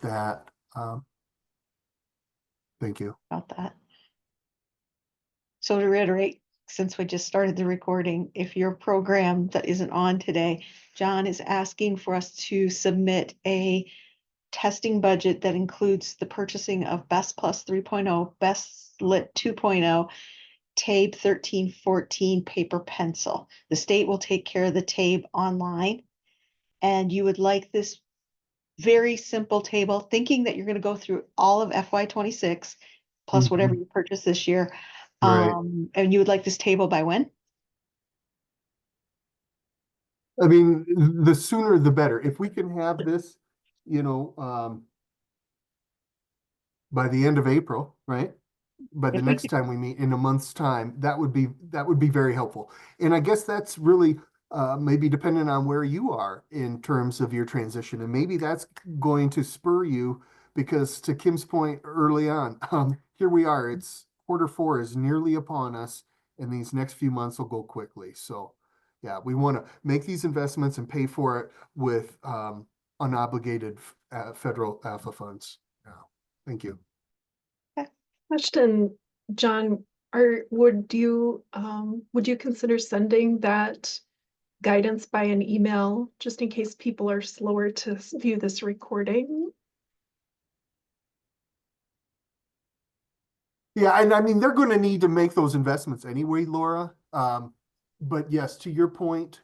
that. Thank you. About that. So to reiterate, since we just started the recording, if your program that isn't on today, John is asking for us to submit a testing budget that includes the purchasing of Best Plus 3.0, Best Lit 2.0, TABE 1314 paper pencil. The state will take care of the TABE online. And you would like this very simple table, thinking that you're going to go through all of FY26 plus whatever you purchase this year. Right. And you would like this table by when? I mean, the sooner the better. If we can have this, by the end of April, right? By the If we next time we meet in a month's time, that would be very helpful. And I guess that's really maybe dependent on where you are in terms of your transition. And maybe that's going to spur you because to Kim's point early on, here we are. It's Q4 is nearly upon us, and these next few months will go quickly. So yeah, we want to make these investments and pay for it with unobligated federal alpha funds. Yeah. Thank you. Question, John, would you consider sending that guidance by an email just in case people are slower to view this recording? Yeah, and I mean, they're going to need to make those investments anyway, Laura. But yes, to your point,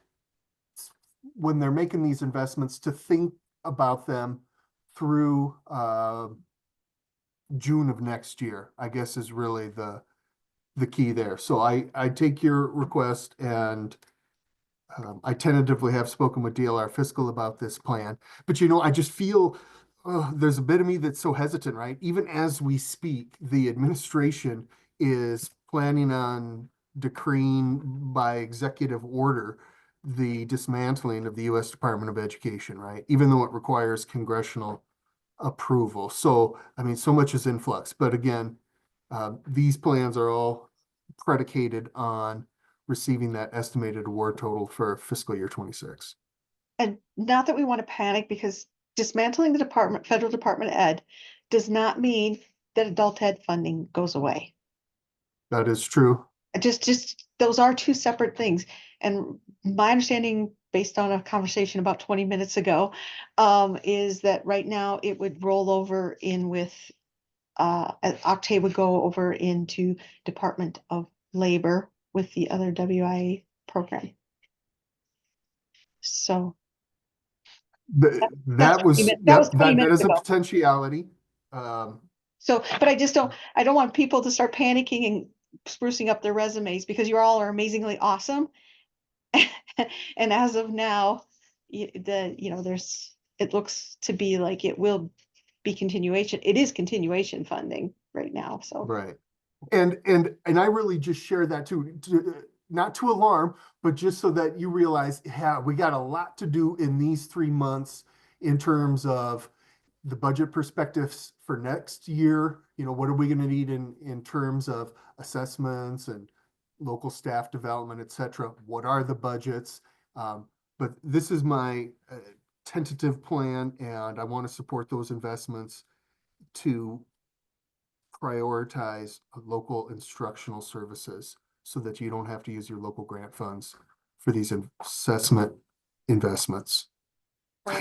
when they're making these investments, to think about them through June of next year, I guess is really the key there. So I take your request, and I tentatively have spoken with DLR Fiscal about this plan. But I just feel there's a bit of me that's so hesitant, right? Even as we speak, the administration is planning on decreeing by executive order the dismantling of the U.S. Department of Education, right? Even though it requires congressional approval. So, I mean, so much is in flux. But again, these plans are all predicated on receiving that estimated award total for fiscal year 26. And not that we want to panic, because dismantling the federal Department of Ed does not mean that adult ed funding goes away. That is true. Just those are two separate things. And my understanding, based on a conversation about 20 minutes ago, is that right now it would roll over in with Octave would go over into Department of Labor with the other WIA program. So that is a potentiality. So, but I don't want people to start panicking and sprucing up their resumes, because you all are amazingly awesome. And as of now, it looks to be like it will be continuation. It is continuation funding right now. So right. And I really just share that too, not to alarm, but just so that you realize, yeah, we got a lot to do in these 3 months in terms of the budget perspectives for next year. What are we going to need in terms of assessments and local staff development, et cetera? What are the budgets? But this is my tentative plan, and I want to support those investments to prioritize local instructional services so that you don't have to use your local grant funds for these assessment investments.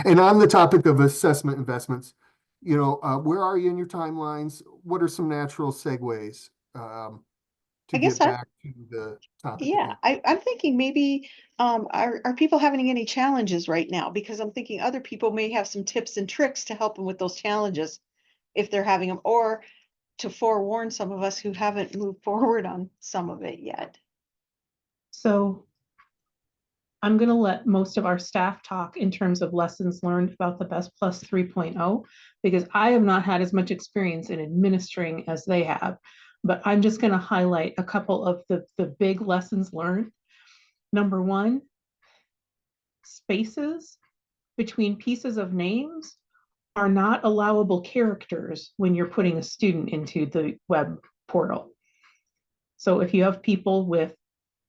And on the topic of assessment investments, where are you in your timelines? What are some natural segues to get back to the topic? Yeah, I'm thinking maybe are people having any challenges right now? Because I'm thinking other people may have some tips and tricks to help them with those challenges if they're having them, or to forewarn some of us who haven't moved forward on some of it yet. So I'm going to let most of our staff talk in terms of lessons learned about the Best Plus 3.0, because I have not had as much experience in administering as they have. But I'm just going to highlight a couple of the big lessons learned. Number one, spaces between pieces of names are not allowable characters when you're putting a student into the web portal. So if you have people with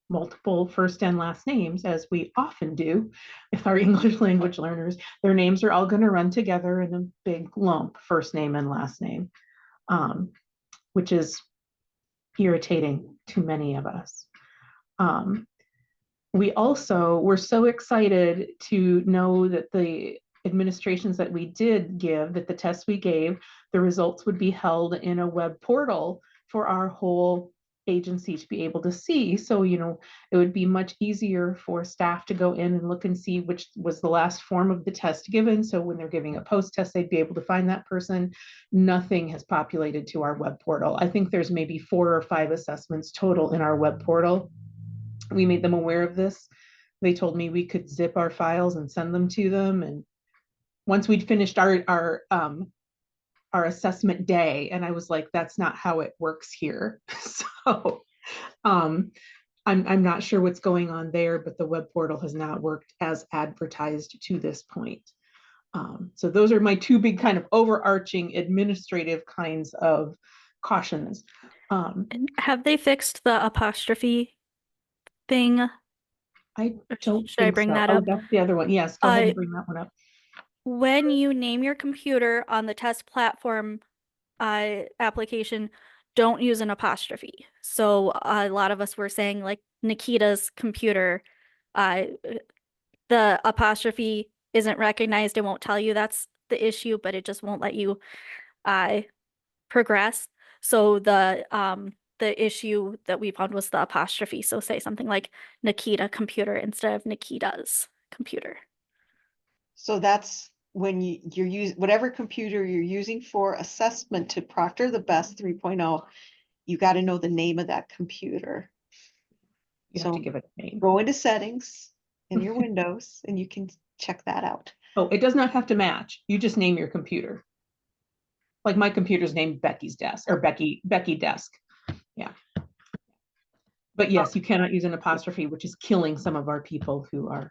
multiple first and last names, as we often do with our English language learners, their names are all going to run together in a big lump, first name and last name, which is irritating to many of us. We also were so excited to know that the administrations that we did give, that the tests we gave, the results would be held in a web portal for our whole agency to be able to see. So, it would be much easier for staff to go in and look and see which was the last form of the test given. So when they're giving a post test, they'd be able to find that person. Nothing has populated to our web portal. I think there's maybe 4 or 5 assessments total in our web portal. We made them aware of this. They told me we could zip our files and send them to them. And once we'd finished our assessment day, and I was like, that's not how it works here. So I'm not sure what's going on there, but the web portal has not worked as advertised to this point. So those are my 2 big kind of overarching administrative kinds of cautions. And have they fixed the apostrophe thing? I don't Should I think bring so. that Oh, up? that's the other one. Yes, go ahead and bring that one up. When you name your computer on the test platform application, don't use an apostrophe. So a lot of us were saying like Nikita's computer, the apostrophe isn't recognized. It won't tell you that's the issue, but it just won't let you progress. So the issue that we found was the apostrophe. So say something like Nikita computer instead of Nikita's computer. So that's when you're using whatever computer you're using for assessment to proctor the best 3.0, you got to know the name of that computer. You have to give it a name. Go into settings in your Windows and you can check that out. Oh, it does not have to match. You just name your computer. Like my computer's named Becky's desk or Becky desk. Yeah. But yes, you cannot use an apostrophe, which is killing some of our people who are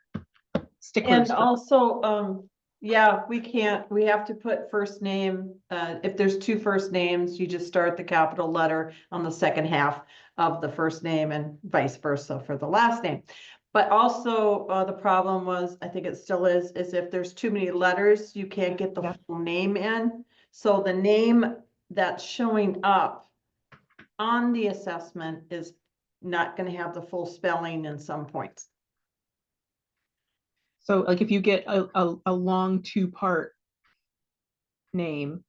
sticklers. And also, yeah, we have to put first name, if there's 2 first names, you just start the capital letter on the second half of the first name and vice versa for the last name. But also, the problem was, I think it still is if there's too many letters, you can't get the full name in. So the name that's showing up on the assessment is not going to have the full spelling in some points. So like if you get a long 2-part name,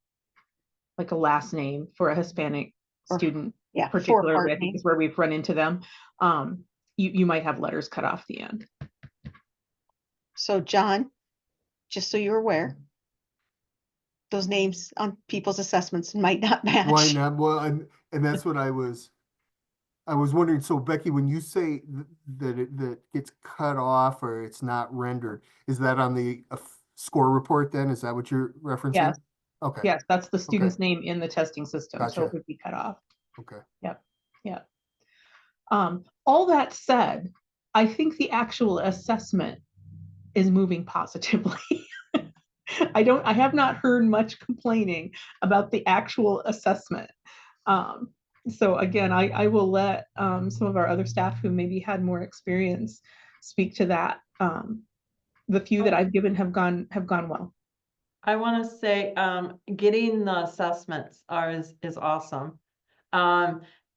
like a last name for a Hispanic student, Yeah, particularly I think is where we've run into them, you might have letters cut off the end. So John, just so you're aware, those names on people's assessments might not match. Why not? Well, and that's what I was wondering. So Becky, when you say that that gets cut off or it's not rendered, is that on the score report then? Is that what you're referencing? Yes. Okay. Yes, that's the student's name in the testing system. Gotcha. So it would be cut off. Okay. Yep. Yep. All that said, I think the actual assessment is moving positively. I have not heard much complaining about the actual assessment. So again, I will let some of our other staff who maybe had more experience speak to that. The few that I've given have gone well. I want to say, getting the assessments is awesome.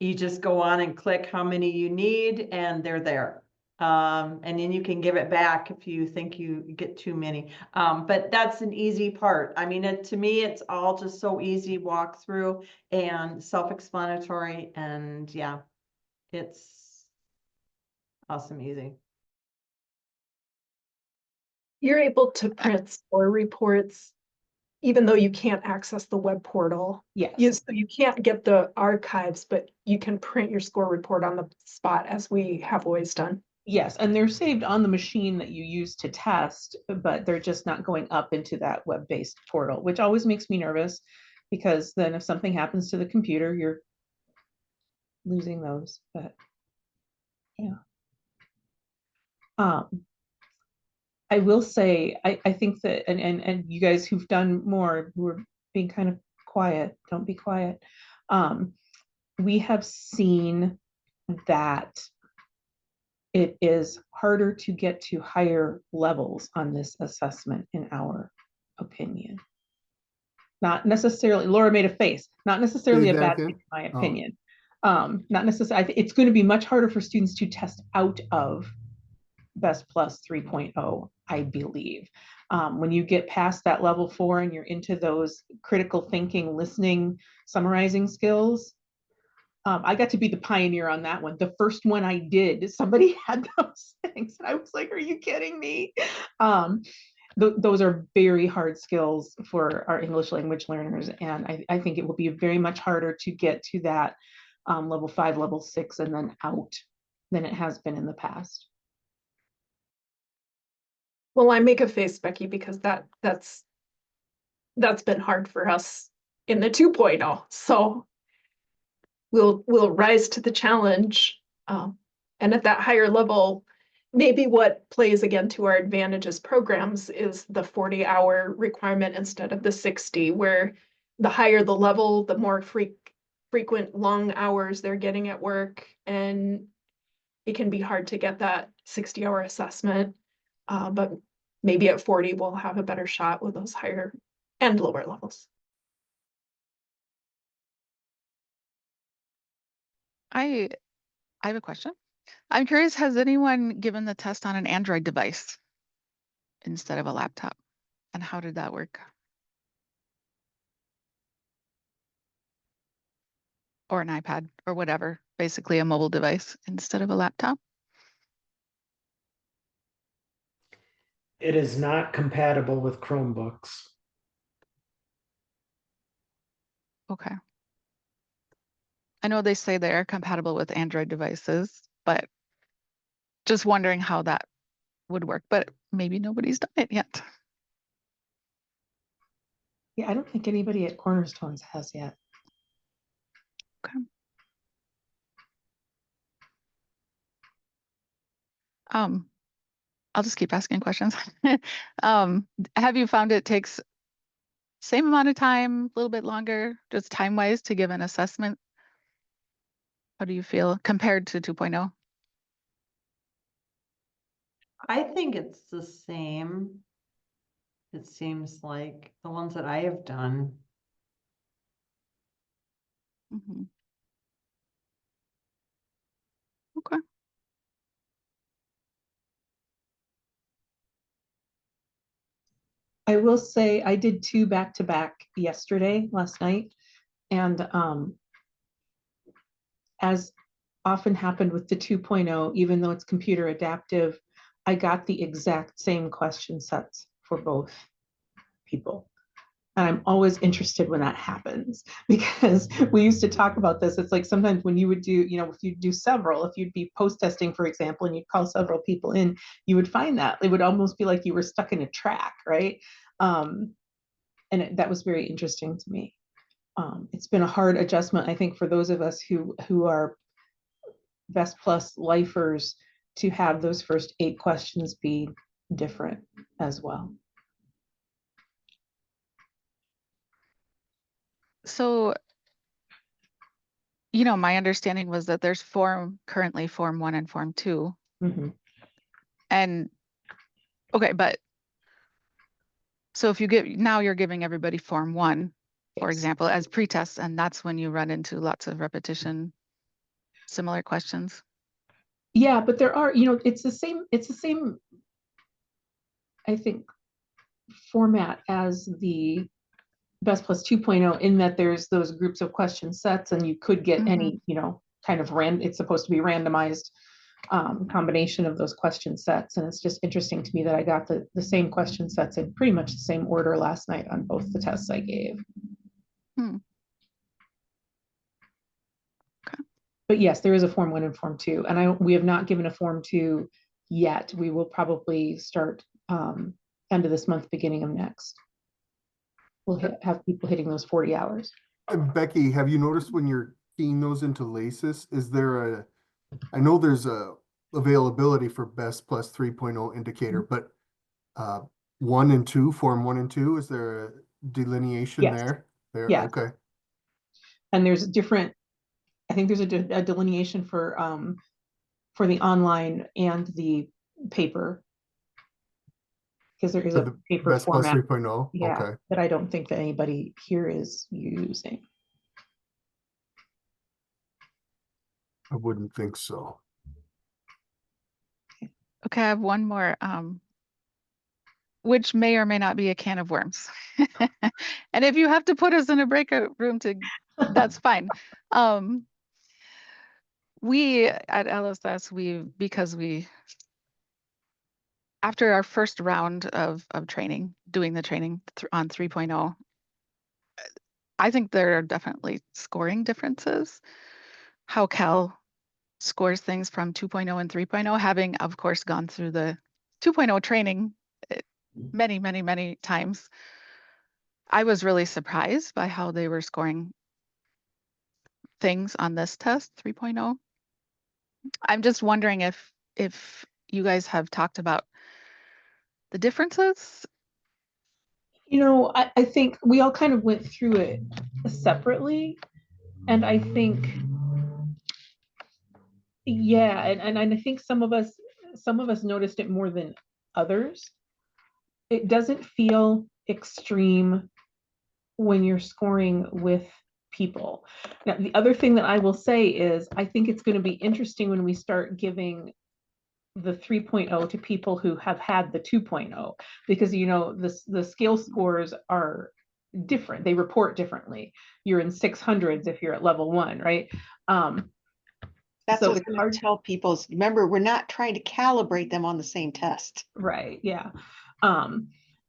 You just go on and click how many you need and they're there. And then you can give it back if you think you get too many. But that's an easy part. I mean, to me, it's all just so easy walk through and self-explanatory, and yeah, it's awesome, easy. You're able to print score reports even though you can't access the web portal. Yes. So you can't get the archives, but you can print your score report on the spot, as we have always done. Yes, and they're saved on the machine that you use to test, but they're just not going up into that web-based portal, which always makes me nervous, because then if something happens to the computer, you're losing those. But yeah. I will say, I think that, and you guys who've done more, who are being kind of quiet, don't be quiet. We have seen that it is harder to get to higher levels on this assessment, in our opinion. Not necessarily, Laura made a face, not necessarily Say a that bad again? thing, in my Oh. opinion. Not necessarily, it's going to be much harder for students to test out of Best Plus 3.0, I believe. When you get past that level 4 and you're into those critical thinking, listening, summarizing skills, I got to be the pioneer on that one. The first one I did, somebody had those things. And I was like, are you kidding me? Those are very hard skills for our English language learners. And I think it will be very much harder to get to that level 5, level 6, and then out than it has been in the past. Well, I make a face, Becky, because that's been hard for us in the 2.0. So we'll rise to the challenge. And at that higher level, maybe what plays again to our advantage as programs is the 40-hour requirement instead of the 60, where the higher the level, the more frequent long hours they're getting at work. And it can be hard to get that 60-hour assessment. But maybe at 40, we'll have a better shot with those higher and lower levels. I have a question. I'm curious, has anyone given the test on an Android device instead of a laptop? And how did that work? Or an iPad or whatever, basically a mobile device instead of a laptop? It is not compatible with Chromebooks. Okay. I know they say they are compatible with Android devices, but just wondering how that would work, but maybe nobody's done it yet. Yeah, I don't think anybody at Cornerstones has yet. Okay. I'll just keep asking questions. Have you found it takes same amount of time, a little bit longer, just time-wise to give an assessment? How do you feel compared to 2.0? I think it's the same. It seems like the ones that I have done. Mm-hmm. Okay. I will say I did 2 back-to-back last night. And as often happened with the 2.0, even though it's computer adaptive, I got the exact same question sets for both people. And I'm always interested when that happens, because we used to talk about this. It's like sometimes when you would do, if you do several, if you'd be post testing, for example, and you'd call several people in, you would find that it would almost be like you were stuck in a track, right? And that was very interesting to me. It's been a hard adjustment, I think, for those of us who are Best Plus lifers, to have those first 8 questions be different as well. So, my understanding was that there's currently Form 1 and Form 2. Mm-hmm. And, okay, but so if now you're giving everybody Form 1, for Yes. example, as pretest, and that's when you run into lots of repetition, similar questions. Yeah, but there are, it's the same, I think, format as the Best Plus 2.0, in that there's those groups of question sets, and you could get any, kind of it's supposed to be randomized combination of those question sets. And it's just interesting to me that I got the same question sets in pretty much the same order last night on both the tests I gave. Okay. But yes, there is a Form 1 and Form 2, and we have not given a Form 2 yet. We will probably start end of this month, beginning of next. We'll have people hitting those 40 hours. And Becky, have you noticed when you're keying those into LACIS, I know there's a availability for Best Plus 3.0 indicator, but 1 and 2, Form 1 and 2, is there a delineation Yes. there? Yes. Okay. And there's I think there's a delineation for for the online and the paper. Because there is For a the paper Best Plus format, 3.0? yeah, Okay. that I don't think that anybody here is using. I wouldn't think so. Okay, I have one more, which may or may not be a can of worms. And if you have to put us in a breakout room that's fine. We at LSS, because after our first round of training, doing the training on 3.0, I think there are definitely scoring differences. How Cal scores things from 2.0 and 3.0, having of course gone through the 2.0 training many, many, many times. I was really surprised by how they were scoring things on this test, 3.0. I'm just wondering if you guys have talked about the differences. I think we all kind of went through it separately. And I think, yeah, and I think some of us noticed it more than others. It doesn't feel extreme when you're scoring with people. Now, the other thing that I will say is I think it's going to be interesting when we start giving the 3.0 to people who have had the 2.0, because the scale scores are different. They report differently. You're in 600s if you're at level 1, right? That's So what it's we're hard gonna tell people is, remember, we're not trying to calibrate them on the same test. Right, yeah.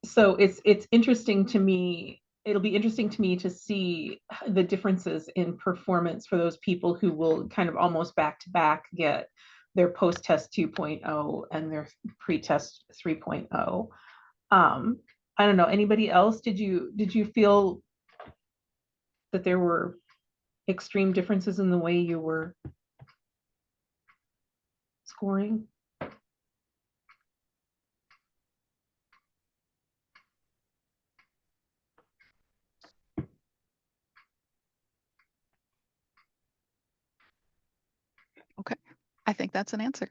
So it's interesting to me. It'll be interesting to me to see the differences in performance for those people who will kind of almost back to back get their post-test 2.0 and their pre-test 3.0. I don't know, anybody else? Did you feel that there were extreme differences in the way you were scoring? Okay, I think that's an answer.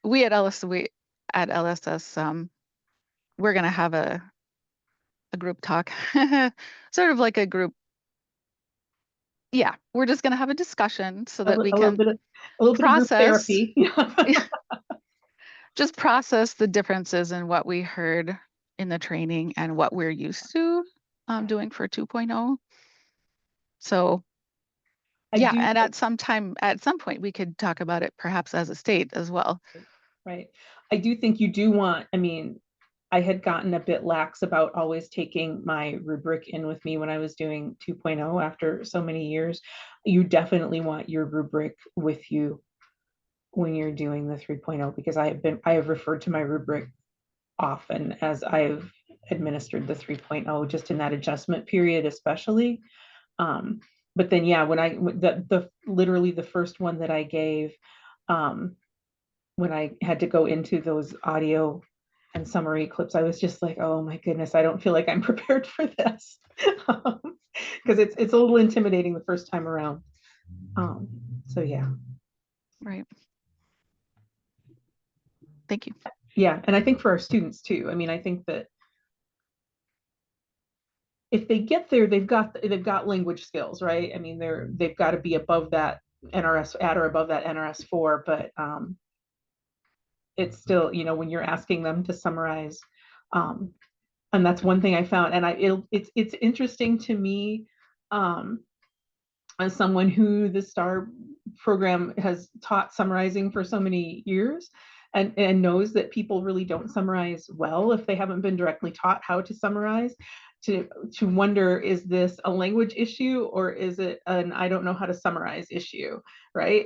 We at LSS, we're gonna have a group talk, sort of like a group. Yeah, we're just gonna have a discussion so that we A little can bit of group process, therapy. just process the differences in what we heard in the training and what we're used to doing for 2.0. So yeah, and at some point, we could talk about it perhaps as a state as well. Right. I do think you do want, I had gotten a bit lax about always taking my rubric in with me when I was doing 2.0 after so many years. You definitely want your rubric with you when you're doing the 3.0, because I have referred to my rubric often as I've administered the 3.0, just in that adjustment period, especially. But then, yeah, when literally the first one that I gave, when I had to go into those audio and summary clips, I was just like, oh my goodness, I don't feel like I'm prepared for this. Because it's a little intimidating the first time around. So yeah. Right. Thank you. Yeah, and I think for our students too. I think that if they get there, they've got language skills, right? They've got to be above that NRS at or above that NRS 4, but it's still, when you're asking them to summarize, and that's one thing I found, and it's interesting to me, as someone who the STAR program has taught summarizing for so many years, and knows that people really don't summarize well if they haven't been directly taught how to summarize, to wonder, is this a language issue or is it an I don't know how to summarize issue, right?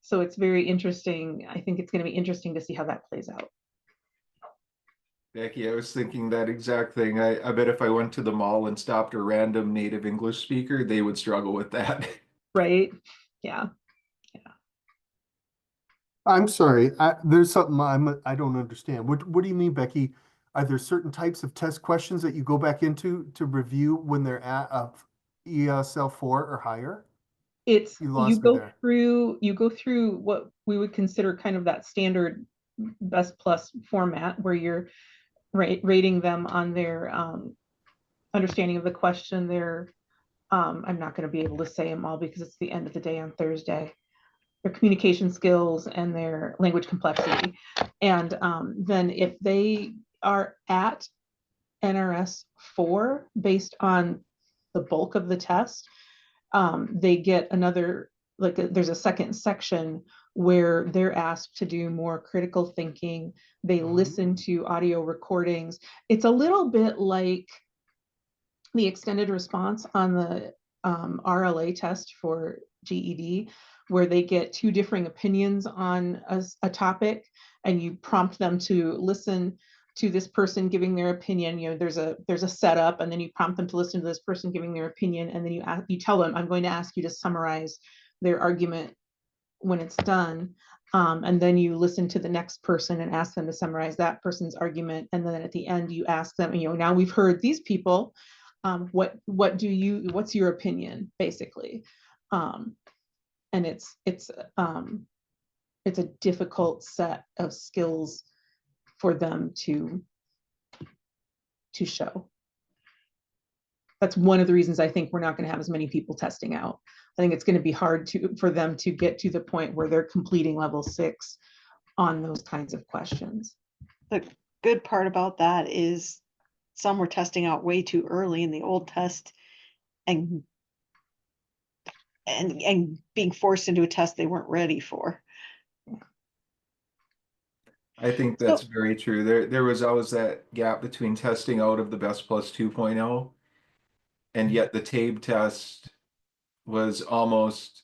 So it's very interesting. I think it's going to be interesting to see how that plays out. Becky, I was thinking that exact thing. I bet if I went to the mall and stopped a random native English speaker, they would struggle with that. Right? Yeah. I'm sorry, there's something I don't understand. What do you mean, Becky? Are there certain types of test questions that you go back into to review when they're at ESL 4 or higher? It's, You lost me there. you go through what we would consider kind of that standard best plus format where you're rating them on their understanding of the question, their I'm not going to be able to say them all because it's the end of the day on Thursday, their communication skills and their language complexity. And then if they are at NRS 4 based on the bulk of the test, they get another, there's a second section where they're asked to do more critical thinking. They listen to audio recordings. It's a little bit like the extended response on the RLA test for GED, where they get two differing opinions on a topic, and you prompt them to listen to this person giving their opinion. You know, there's a setup, and then you prompt them to listen to this person giving their opinion, and then you tell them, I'm going to ask you to summarize their argument when it's done. And then you listen to the next person and ask them to summarize that person's argument. And then at the end, you ask them, you know, now we've heard these people, what's your opinion, basically. And it's a difficult set of skills for them to show. That's one of the reasons I think we're not going to have as many people testing out. I think it's going to be hard for them to get to the point where they're completing level 6 on those kinds of questions. The good part about that is some were testing out way too early in the old test and being forced into a test they weren't ready for. I think that's very true. There was always that gap between testing out of the Best Plus 2.0, and yet the TABE test was almost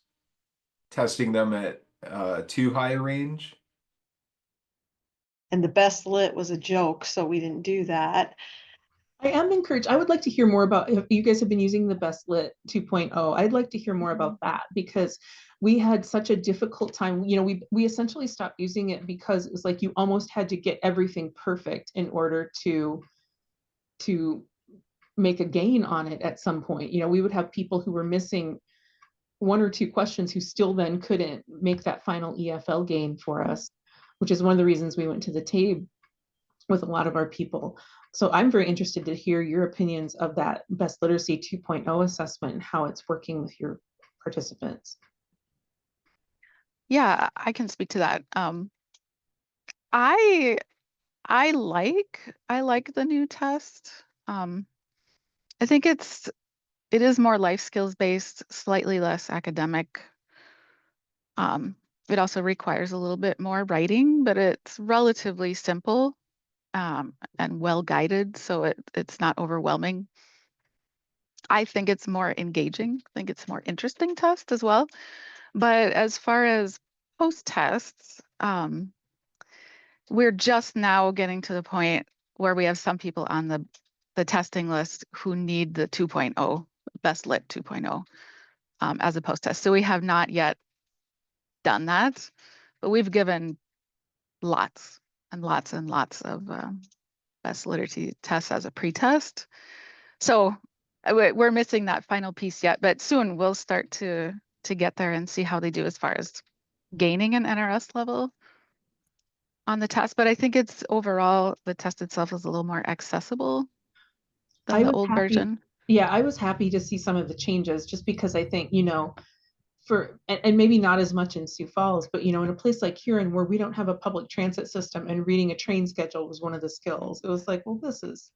testing them at too high a range. And the best lit was a joke, so we didn't do that. I am encouraged. I would like to hear more about, if you guys have been using the Best Lit 2.0, I'd like to hear more about that, because we had such a difficult time. You know, we essentially stopped using it because it was like you almost had to get everything perfect in order to make a gain on it at some point. You know, we would have people who were missing 1 or 2 questions who still then couldn't make that final EFL gain for us, which is one of the reasons we went to the TABE with a lot of our people. So I'm very interested to hear your opinions of that Best Literacy 2.0 assessment and how it's working with your participants. Yeah, I can speak to that. I like the new test. I think it is more life skills based, slightly less academic. It also requires a little bit more writing, but it's relatively simple and well guided, so it's not overwhelming. I think it's more engaging. I think it's a more interesting test as well. But as far as post tests, we're just now getting to the point where we have some people on the testing list who need the 2.0, Best Lit 2.0 as a post test. So we have not yet done that, but we've given lots and lots and lots of Best Literacy tests as a pre-test. So we're missing that final piece yet, but soon we'll start to get there and see how they do as far as gaining an NRS level on the test. But I think it's overall, the test itself is a little more accessible than the old version. Yeah, I was happy to see some of the changes, just because I think, you know, and maybe not as much in Sioux Falls, but, you know, in a place like Huron where we don't have a public transit system and reading a train schedule was one of the skills. It was like, well, this is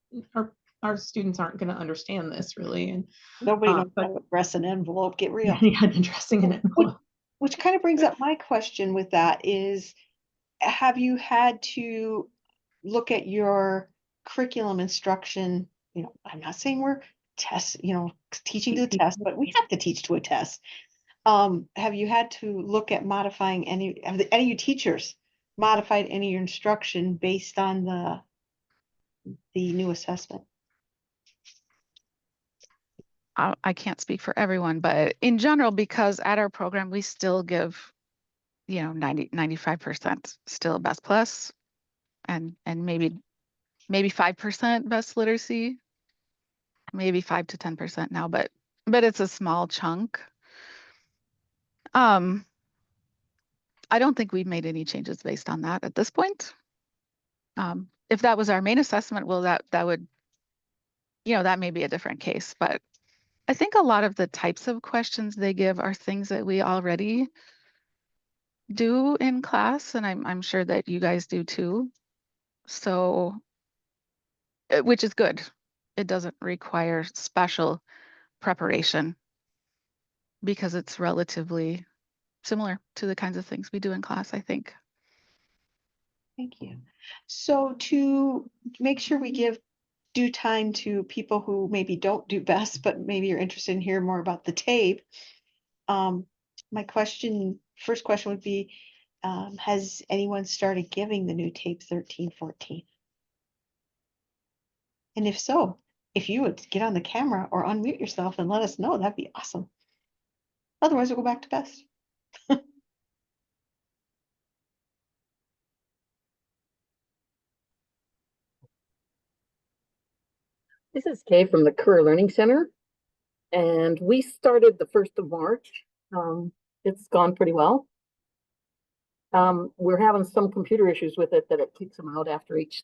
our students aren't going to understand this really. And Nobody knows how to address an envelope, get real. Yeah, addressing an envelope. Which kind of brings up my question with that is, have you had to look at your curriculum instruction? You know, I'm not saying we're teaching to a test, but we have to teach to a test. Have you had to look at modifying any of your teachers modified any of your instruction based on the new assessment? I can't speak for everyone, but in general, because at our program, we still give, you know, 95% still Best Plus and maybe 5% Best Literacy, maybe 5 to 10% now, but it's a small chunk. Um, I don't think we've made any changes based on that at this point. If that was our main assessment, well, that would, that may be a different case, but I think a lot of the types of questions they give are things that we already do in class, and I'm sure that you guys do too. So, which is good. It doesn't require special preparation because it's relatively similar to the kinds of things we do in class, I think. Thank you. So to make sure we give due time to people who maybe don't do best, but maybe you're interested in hearing more about the TABE. My first question would be, has anyone started giving the new TABE 1314? And if so, if you would get on the camera or unmute yourself and let us know, that'd be awesome. Otherwise, we'll go back to best. This is Kay from the Career Learning Center, and we started the 1st of March. It's gone pretty well. We're having some computer issues with it that it kicks them out after each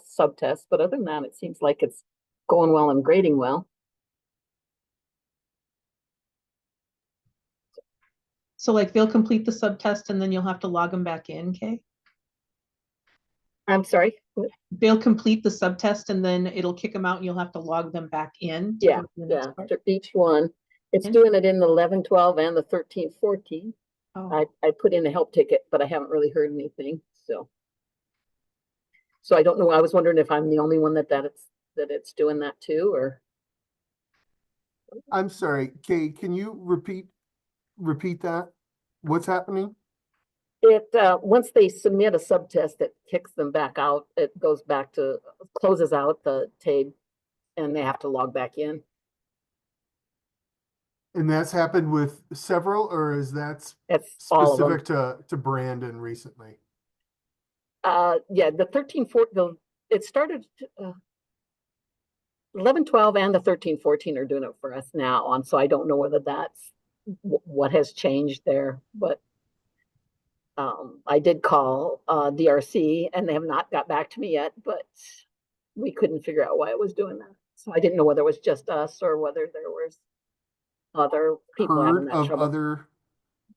subtest, but other than that, it seems like it's going well and grading well. So like they'll complete the subtest and then you'll have to log them back in, Kay? I'm sorry. They'll complete the subtest and then it'll kick them out and you'll have to log them back in. Yeah, each one. It's doing it in the 11, 12 and the 13, 14. Oh. I put in a help ticket, but I haven't really heard anything. So I don't know. I was wondering if I'm the only one that it's doing that too, or. I'm sorry, Kay, can you repeat that? What's happening? It once they submit a subtest, it kicks them back out. It goes back to closes out the TABE, and they have to log back in. And that's happened with several, or is that That's all of them. specific to Brandon recently? Yeah, the 13, 14, it started 11, 12 and the 13, 14 are doing it for us now. And so I don't know whether that's what has changed there, but I did call DRC and they have not got back to me yet, but we couldn't figure out why it was doing that. So I didn't know whether it was just us or whether there was other people having Heard that of trouble.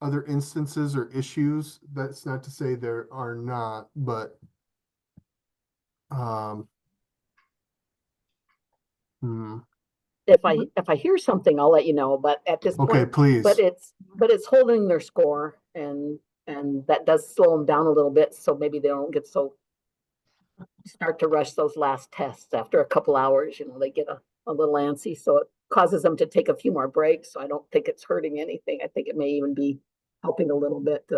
other instances or issues. That's not to say there are not, but If I hear something, I'll let you know. But at this okay, point, please. but it's holding their score, and that does slow them down a little bit. So maybe they don't get start to rush those last tests after a couple hours. They get a little antsy, so it causes them to take a few more breaks. So I don't think it's hurting anything. I think it may even be helping a little bit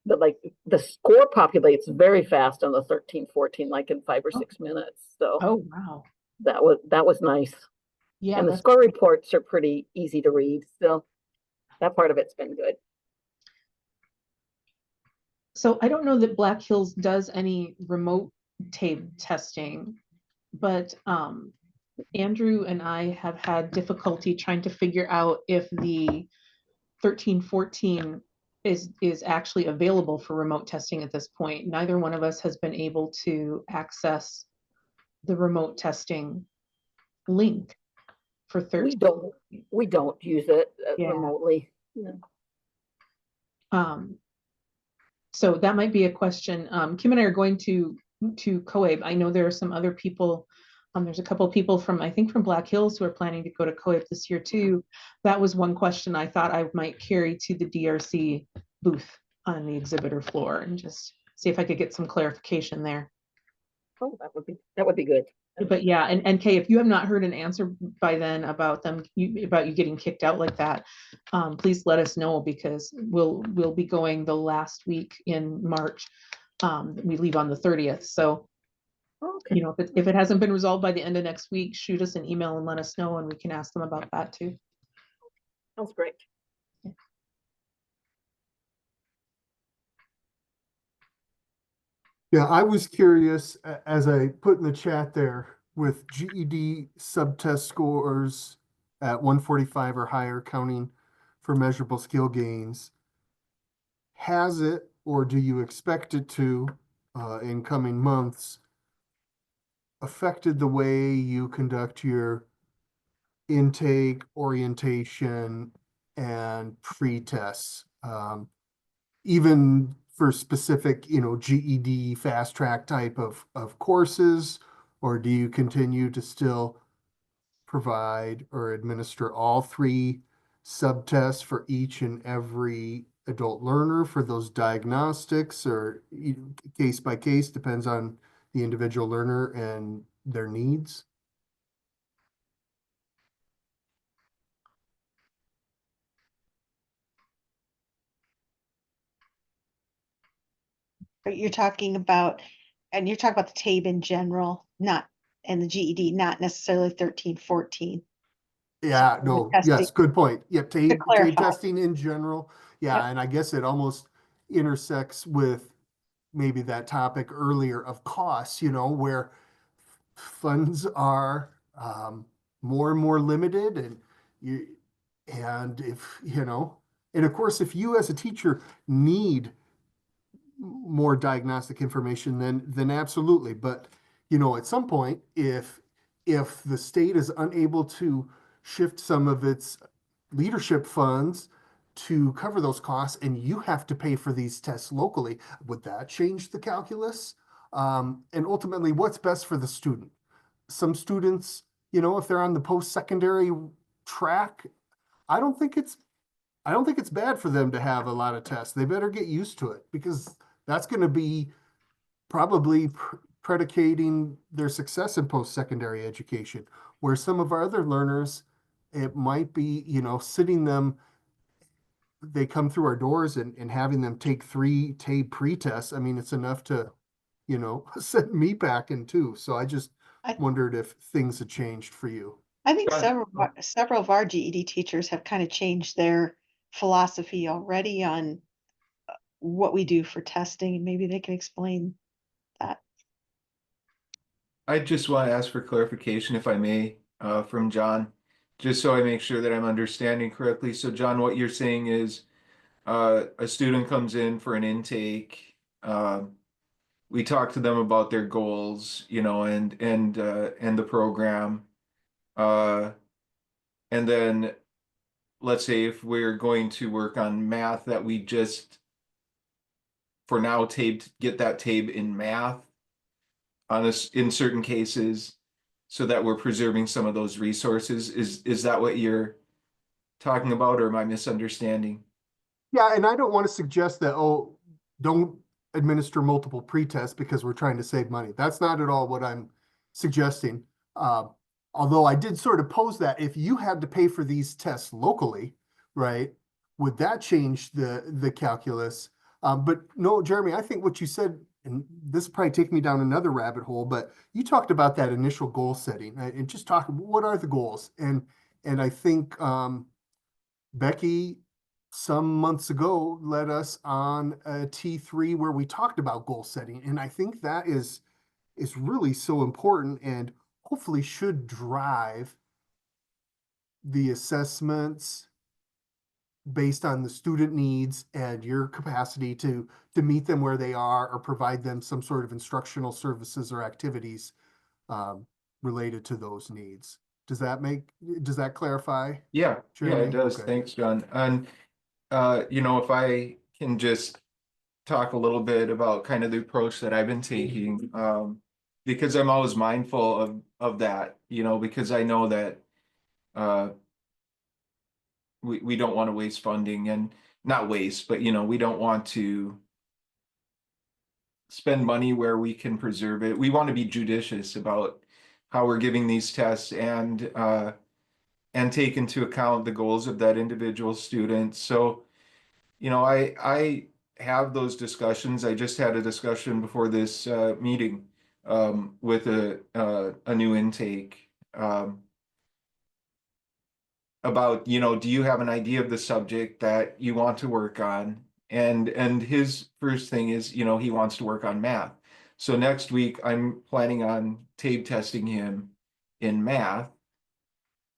but like the score populates very fast on the 13, 14, like in 5 or 6 minutes. So oh wow, that was nice. yeah. And the score reports are pretty easy to read. So that part of it's been good. So I don't know that Black Hills does any remote TABE testing, but Andrew and I have had difficulty trying to figure out if the 1314 is actually available for remote testing at this point. Neither one of us has been able to access the remote testing link for 13. We don't use it remotely. Yeah. So that might be a question. Kim and I are going to COABE. I know there are some other people. There's a couple of people from, I think from Black Hills who are planning to go to COABE this year too. That was one question I thought I might carry to the DRC booth on the exhibitor floor and just see if I could get some clarification there. Oh, that would be good. But yeah, and Kay, if you have not heard an answer by then about you getting kicked out like that, please let us know, because we'll be going the last week in March. We leave on the 30th. So, okay. If it hasn't been resolved by the end of next week, shoot us an email and let us know, and we can ask them about that too. Sounds great. Yeah, I was curious, as I put in the chat there, with GED subtest scores at 145 or higher, counting for measurable skill gains, has it, or do you expect it to, in coming months, affected the way you conduct your intake, orientation, and pre-tests? Even for specific, GED fast track type of courses, or do you continue to still provide or administer all three subtests for each and every adult learner for those diagnostics, or case by case, depends on the individual learner and their needs? But you're talking about, and you're talking about the TABE in general, not, and the GED, not necessarily 13, 14. Yeah, So the no, testing, yes, good point. Yeah, to TABE clarify. testing in general. Yeah, Yep. and I guess it almost intersects with maybe that topic earlier of costs, where funds are more and more limited, and you, and if, and of course, if you as a teacher need more diagnostic information, then absolutely. But, at some point, if the state is unable to shift some of its leadership funds to cover those costs, and you have to pay for these tests locally, would that change the calculus? And ultimately, what's best for the student? Some students, if they're on the post-secondary track, I don't think it's I don't think it's bad for them to have a lot of tests. They better get used to it, because that's going to be probably predicating their success in post-secondary education. Where some of our other learners, it might be, sitting them, they come through our doors and having them take 3 TABE pre-tests. I mean, it's enough to, send me back in too. So I just I, wondered if things had changed for you. I think John, several of our GED teachers have kind of changed their philosophy already on what we do for testing, and maybe they can explain that. I just want to ask for clarification, if I may, from John, just so I make sure that I'm understanding correctly. So John, what you're saying is, a student comes in for an intake, we talk to them about their goals, and the program. Uh, and then let's say if we're going to work on math, that we just for now get that TABE in math on this in certain cases, so that we're preserving some of those resources. Is that what you're talking about, or am I misunderstanding? Yeah, and I don't want to suggest that, don't administer multiple pretests because we're trying to save money. That's not at all what I'm suggesting. Uh, Although I did sort of pose that if you had to pay for these tests locally, right, would that change the calculus? But no, Jeremy, I think what you said, and this probably take me down another rabbit hole, but you talked about that initial goal setting, and just talk, what are the goals? And I think Becky, some months ago, led us on a T3 where we talked about goal setting. And I think that is really so important, and hopefully should drive the assessments based on the student needs and your capacity to meet them where they are, or provide them some sort of instructional services or activities related to those needs. Does that clarify? Yeah, Jeremy? it does. Okay. Thanks, John. And if I can just talk a little bit about kind of the approach that I've been taking, because I'm always mindful of that, because I know that uh, we don't want to waste funding, and not waste, but we don't want to spend money where we can preserve it. We want to be judicious about how we're giving these tests, and take into account the goals of that individual student. So, I have those discussions. I just had a discussion before this meeting, with a new intake, about, do you have an idea of the subject that you want to work on? And his first thing is, he wants to work on math. So next week I'm planning on TABE testing him in math.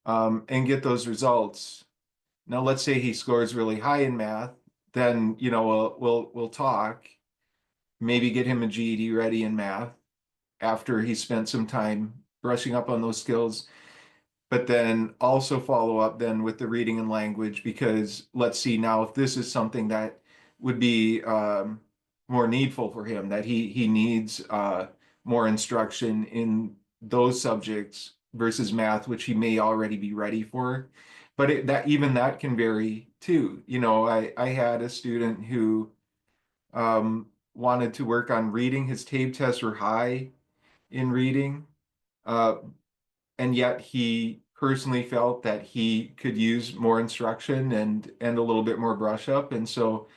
and get those results. Now, let's say he scores really high in math, then, you know, we'll talk, maybe get him a GED ready in math after he spent some time brushing up on those skills. But then also follow up then with the reading and language, because let's see now if this is something that would be more needful for him, that he needs more instruction in those subjects versus math, which he may already be ready for. But that even that can vary too. You know, I had a student who wanted to work on reading. His TABE tests were high in reading. Uh, and yet he personally felt that he could use more instruction and a little bit more brush up. And so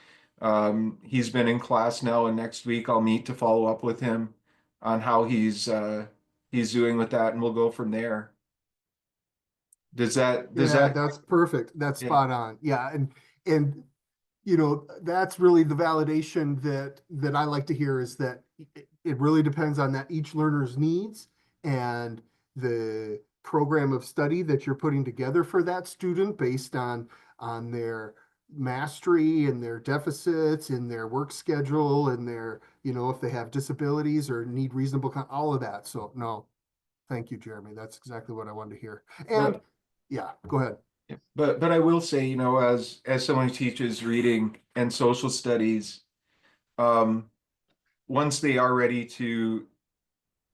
he's been in class now, and next week I'll meet to follow up with him on how he's doing with that, and we'll go from there. Does Yeah, that that's perfect. That's Yeah. spot on. Yeah, and you know, that's really the validation that I like to hear, is that it really depends on that each learner's needs and the program of study that you're putting together for that student based on their mastery and their deficits in their work schedule and their, you know, if they have disabilities or need reasonable, all of that. So no, thank you, Jeremy. That's exactly what I wanted to hear. And yeah, go ahead. But I will say, you know, as someone who teaches reading and social studies, once they are ready to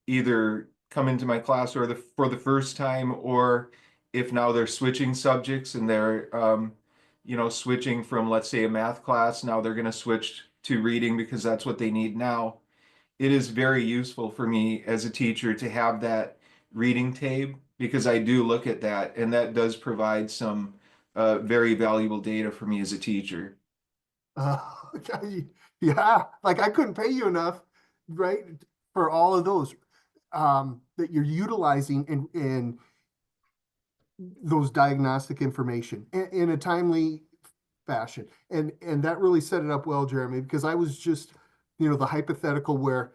either come into my class or for the first time, or if now they're switching subjects and they're you know, switching from, let's say, a math class, now they're going to switch to reading because that's what they need now. It is very useful for me as a teacher to have that reading tape, because I do look at that, and that does provide some very valuable data for me as a teacher. Uh, yeah, like I couldn't pay you enough, right, for all of those that you're utilizing in those diagnostic information in a timely fashion. And that really set it up well, Jeremy, because I was just, you know, the hypothetical where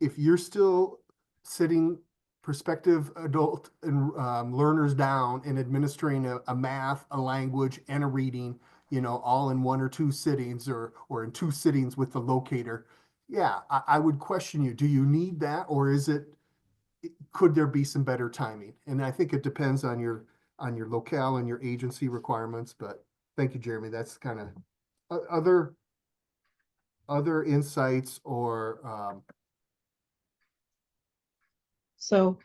if you're still sitting prospective adult and learners down and administering a math, a language, and a reading, you know, all in one or two sittings or in two sittings with the locator, yeah, I would question you. Do you need that, or is it? Could there be some better timing? And I think it depends on your locale and your agency requirements. But thank you, Jeremy. That's kind of other insights or So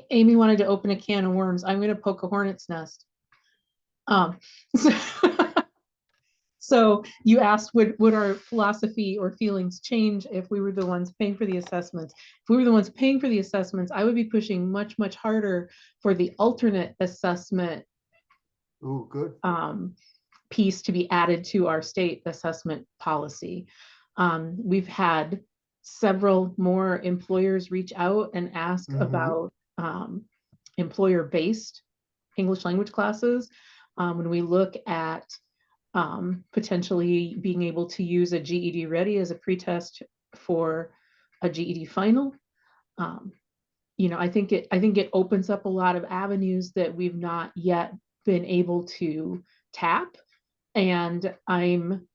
Amy wanted to open a can of worms. I'm going to poke a hornet's nest. So, so you asked, would our philosophy or feelings change if we were the ones paying for the assessments? If we were the ones paying for the assessments, I would be pushing much, much harder for the alternate assessment oh, good. Piece to be added to our state assessment policy. We've had several more employers reach out and ask about employer-based English language classes. When we look at potentially being able to use a GED ready as a pretest for a GED final, you know, I think it opens up a lot of avenues that we've not yet been able to tap. And I'm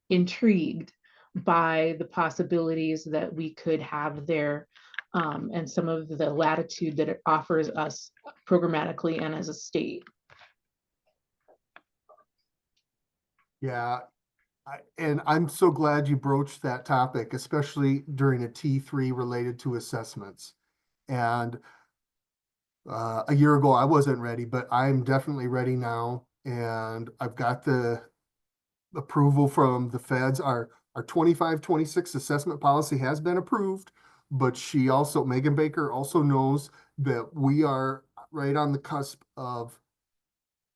intrigued by the possibilities that we could have there, and some of the latitude that it offers us programmatically and as a state. Yeah, and I'm so glad you broached that topic, especially during a T3 related to assessments. And a year ago, I wasn't ready, but I'm definitely ready now. And I've got the approval from the feds. Our 25-26 assessment policy has been approved, but she also, Megan Baker also knows that we are right on the cusp of,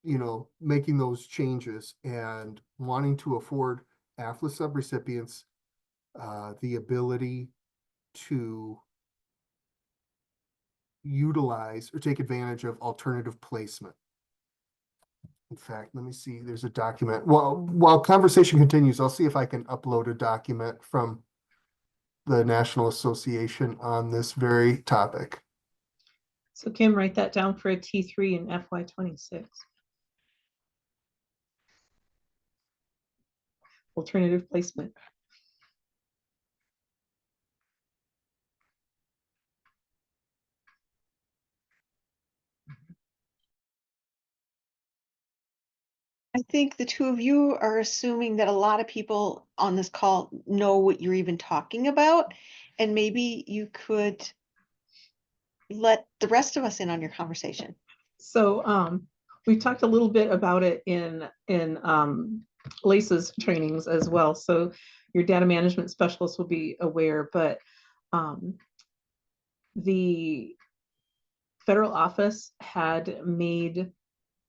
you know, making those changes and wanting to afford AFLA subrecipients the ability to utilize or take advantage of alternative placement. In fact, let me see, there's a document. Well, while conversation continues, I'll see if I can upload a document from the National Association on this very topic. So Kim, write that down for a T3 in FY26. Alternative placement. I think the two of you are assuming that a lot of people on this call know what you're even talking about, and maybe you could let the rest of us in on your conversation. So we've talked a little bit about it in Lisa's trainings as well. So your data management specialist will be aware, but the federal office had made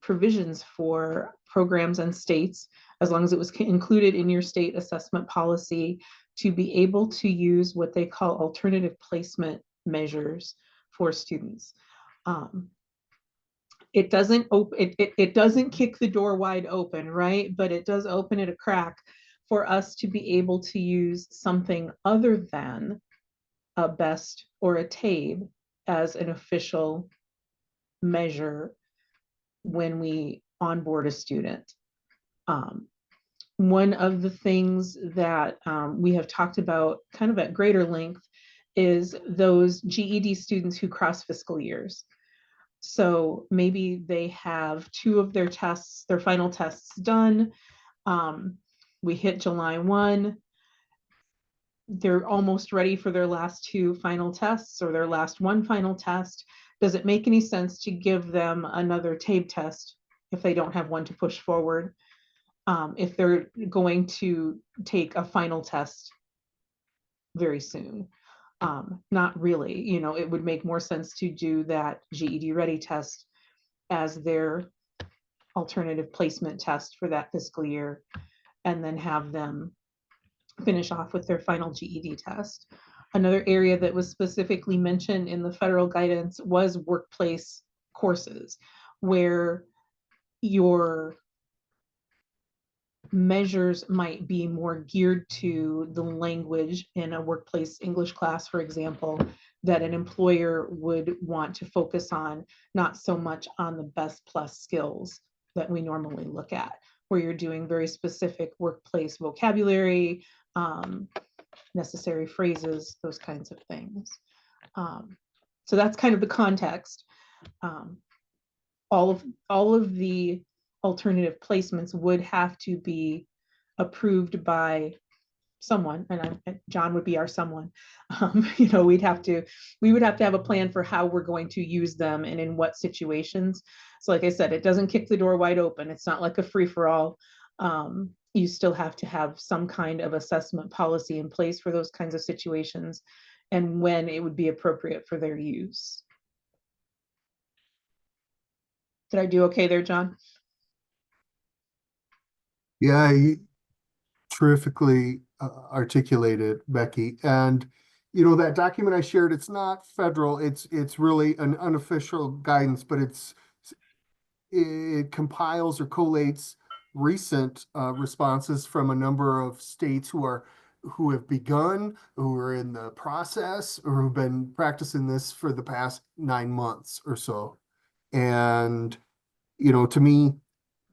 provisions for programs and states, as long as it was included in your state assessment policy, to be able to use what they call alternative placement measures for students. It doesn't it doesn't kick the door wide open, right? But it does open it a crack for us to be able to use something other than a BEST or a TABE as an official measure when we onboard a student. One of the things that we have talked about kind of at greater length is those GED students who cross fiscal years. So maybe they have 2 of their tests, their final tests done. We hit July 1. They're almost ready for their last 2 final tests or their last 1 final test. Does it make any sense to give them another TABE test if they don't have one to push forward? If they're going to take a final test very soon? Not really. You know, it would make more sense to do that GED ready test as their alternative placement test for that fiscal year, and then have them finish off with their final GED test. Another area that was specifically mentioned in the federal guidance was workplace courses, where your measures might be more geared to the language in a workplace English class, for example, that an employer would want to focus on, not so much on the BEST plus skills that we normally look at, where you're doing very specific workplace vocabulary, necessary phrases, those kinds of things. So that's kind of the context. All of the alternative placements would have to be approved by someone, and John would be our someone. You know, we would have to have a plan for how we're going to use them and in what situations. So like I said, it doesn't kick the door wide open. It's not like a free-for-all. You still have to have some kind of assessment policy in place for those kinds of situations and when it would be appropriate for their use. Did I do okay there, John? Yeah, you terrifically articulated, Becky. And you know, that document I shared, it's not federal, it's really an unofficial guidance, but it compiles or collates recent responses from a number of states who have begun, who are in the process, or who've been practicing this for the past 9 months or so. And you know, to me,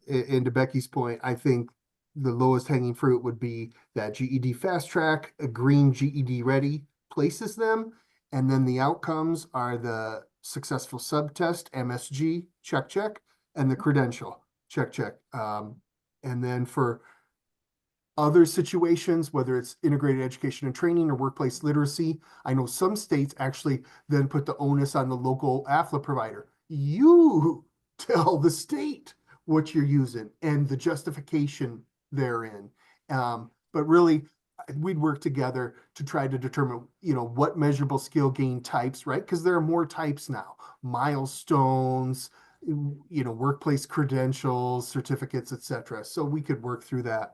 and to Becky's point, I think the lowest hanging fruit would be that GED fast track, a green GED ready places them, and then the outcomes are the successful subtest, MSG, check, and the credential, check. And then for other situations, whether it's integrated education and training or workplace literacy, I know some states actually then put the onus on the local AFLA provider. You tell the state what you're using and the justification therein. But really, we'd work together to try to determine, you know, what measurable skill gain types, right? Because there are more types now, milestones, you know, workplace credentials, certificates, etc. So we could work through that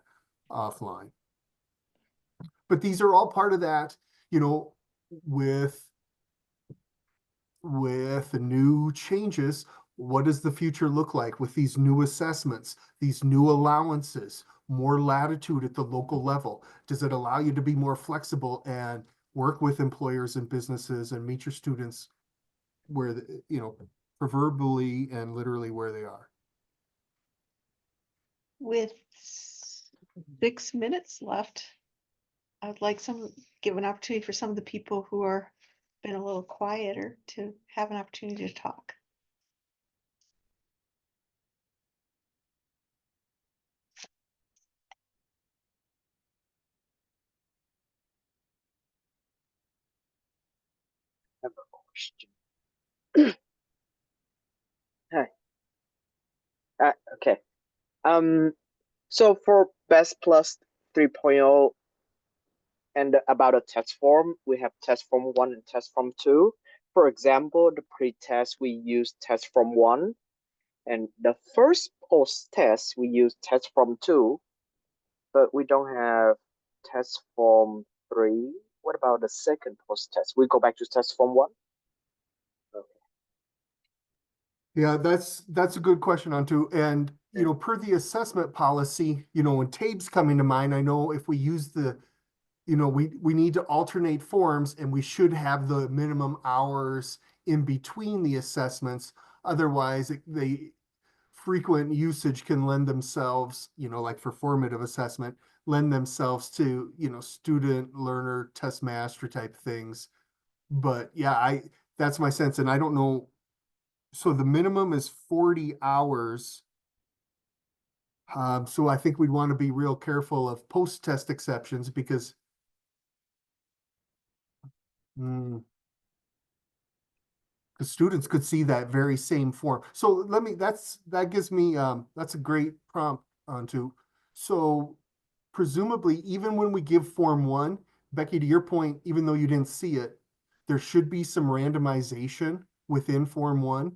offline. But these are all part of that, you know, with the new changes. What does the future look like with these new assessments, these new allowances, more latitude at the local level? Does it allow you to be more flexible and work with employers and businesses and meet your students where, proverbially and literally where they are. With 6 minutes left, I would like give an opportunity for some of the people who are been a little quieter to have an opportunity to talk. Have a question. Hi. Okay. So for Best Plus 3.0 and about a test form, we have test form 1 and test form 2. For example, the pre-test, we use test form 1. And the first post-test, we use test form 2. But we don't have test form 3. What about the second post-test? We go back to test form 1? Yeah, that's a good question on too. And, per the assessment policy, when TABE's coming to mind, I know if we use we need to alternate forms and we should have the minimum hours in between the assessments. Otherwise, they frequent usage can lend themselves, like for formative assessment, lend themselves to, student learner test master type things. But yeah, that's my sense. And I don't know. So the minimum is 40 hours. So I think we'd want to be real careful of post-test exceptions because the students could see that very same form. So that gives me, that's a great prompt onto. So presumably, even when we give form 1, Becky, to your point, even though you didn't see it, there should be some randomization within form 1.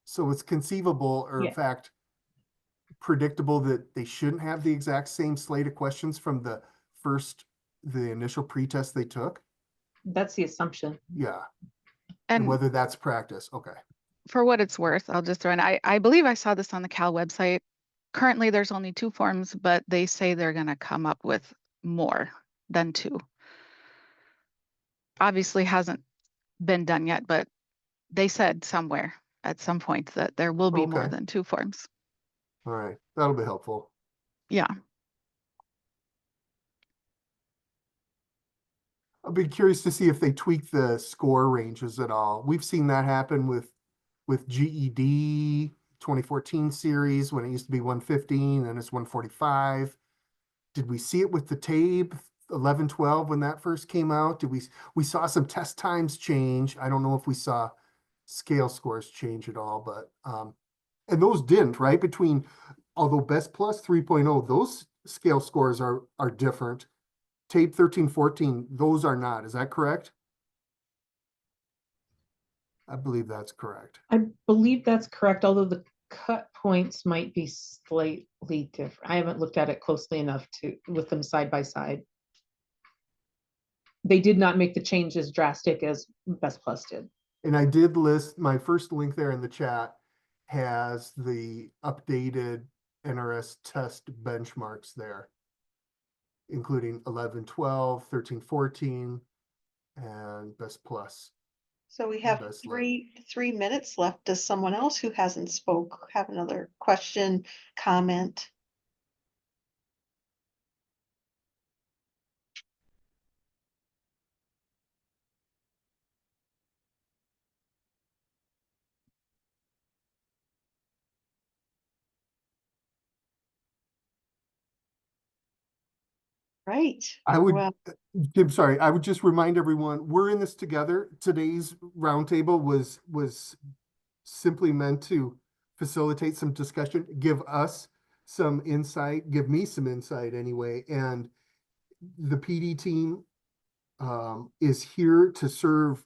So it's conceivable, or in Yeah. fact, predictable that they shouldn't have the exact same slate of questions from the initial pretest they took. That's the assumption. Yeah. And whether that's practice. Okay. For what it's worth, I'll just throw in, I believe I saw this on the Cal website. Currently, there's only 2 forms, but they say they're going to come up with more than 2. Obviously hasn't been done yet, but they said somewhere at some point that there will be more Okay. than 2 forms. All right. That'll be helpful. Yeah. I'll be curious to see if they tweak the score ranges at all. We've seen that happen with GED 2014 series when it used to be 115 and it's 145. Did we see it with the TABE 11-12 when that first came out? We saw some test times change. I don't know if we saw scale scores change at all, but and those didn't, right? Although Best Plus 3.0, those scale scores are different. TABE 13-14, those are not. Is that correct? I believe that's correct. I believe that's correct, although the cut points might be slightly different. I haven't looked at it closely enough with them side by side. They did not make the change as drastic as Best Plus did. And I did list, my first link there in the chat has the updated NRS test benchmarks there, including 11-12, 13-14, and Best Plus. So we have Best three minutes left. Does someone else who hasn't spoke have another question, comment? Right. Well, Jim, sorry, I would just remind everyone, we're in this together. Today's roundtable was simply meant to facilitate some discussion, give us some insight, give me some insight anyway. And the PD team is here to serve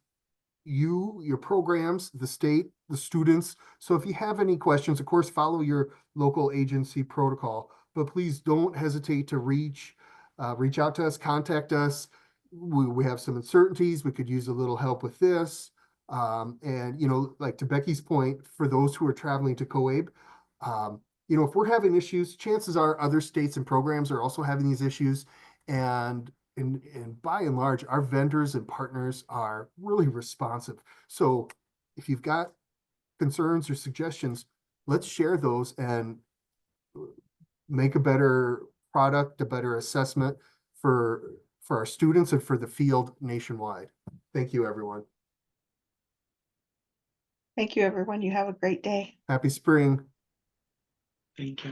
you, your programs, the state, the students. So if you have any questions, of course, follow your local agency protocol, but please don't hesitate to reach out to us, contact us. We have some uncertainties. We could use a little help with this. And, like to Becky's point, for those who are traveling to COABE, if we're having issues, chances are other states and programs are also having these issues. And by and large, our vendors and partners are really responsive. So if you've got concerns or suggestions, let's share those and make a better product, a better assessment for our students and for the field nationwide. Thank you, everyone. Thank you, everyone. You have a great day. Happy spring. Thank you.